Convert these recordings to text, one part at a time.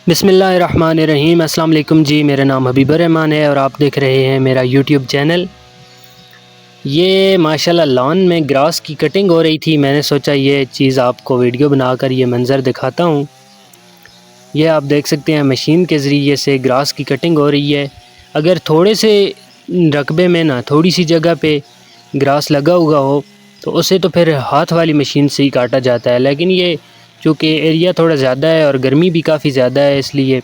بسم اللہ الرحمن الرحیم۔ السلام علیکم جی، میرا نام حبیب الرحمان ہے اور آپ دیکھ رہے ہیں میرا یوٹیوب چینل۔ یہ ماشاءاللہ لان میں گراس کی کٹنگ ہو رہی تھی، میں نے سوچا یہ چیز آپ کو ویڈیو بنا کر یہ منظر دکھاتا ہوں۔ یہ آپ دیکھ سکتے ہیں مشین کے ذریعے سے گراس کی کٹنگ ہو رہی ہے۔ اگر تھوڑے سے رقبے میں تھوڑی سی جگہ پہ گراس لگا ہوا ہو تو اسے تو پھر ہاتھ والی مشین سے ہی کاٹا جاتا ہے، لیکن یہ چونکہ ایریا تھوڑا زیادہ ہے اور گرمی بھی کافی زیادہ ہے، اس لیے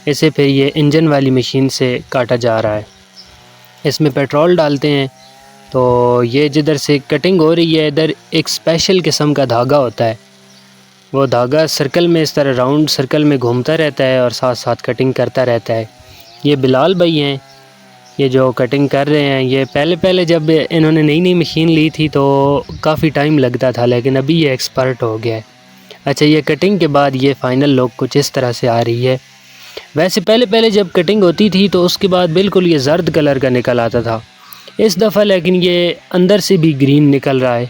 اسے پھر یہ انجن والی مشین سے کاٹا جا رہا ہے۔ اس میں پیٹرول ڈالتے ہیں تو یہ جدھر سے کٹنگ ہو رہی ہے ادھر ایک اسپیشل قسم کا دھاگا ہوتا ہے، وہ دھاگا سرکل میں اس طرح راؤنڈ سرکل میں گھومتا رہتا ہے اور ساتھ ساتھ کٹنگ کرتا رہتا ہے۔ یہ بلال بھائی ہیں، یہ جو کٹنگ کر رہے ہیں، یہ پہلے جب انہوں نے نئی مشین لی تھی تو کافی ٹائم لگتا تھا، لیکن ابھی یہ ایکسپرٹ ہو گیا ہے۔ اچھا، یہ کٹنگ کے بعد یہ فائنل لوک کچھ اس طرح سے آ رہی ہے۔ ویسے پہلے جب کٹنگ ہوتی تھی تو اس کے بعد بالکل یہ زرد کلر کا نکل آتا تھا، اس دفعہ لیکن یہ اندر سے بھی گرین نکل رہا ہے۔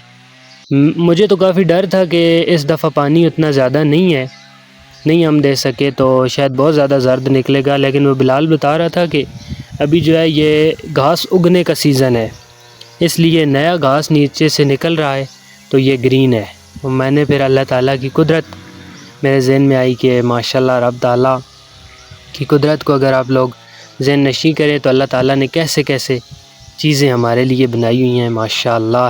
مجھے تو کافی ڈر تھا کہ اس دفعہ پانی اتنا زیادہ نہیں ہم دے سکے تو شاید بہت زیادہ زرد نکلے گا، لیکن وہ بلال بتا رہا تھا کہ ابھی جو ہے یہ گھاس اگنے کا سیزن ہے، اس لیے نیا گھاس نیچے سے نکل رہا ہے تو یہ گرین ہے۔ میں نے پھر اللہ تعالیٰ کی قدرت میرے ذہن میں آئی کہ ماشاءاللہ رب تعالیٰ کی قدرت کو اگر آپ لوگ ذہن نشیں کریں تو اللہ تعالیٰ نے کیسے چیزیں ہمارے لیے بنائی ہوئی ہیں، ماشاءاللہ۔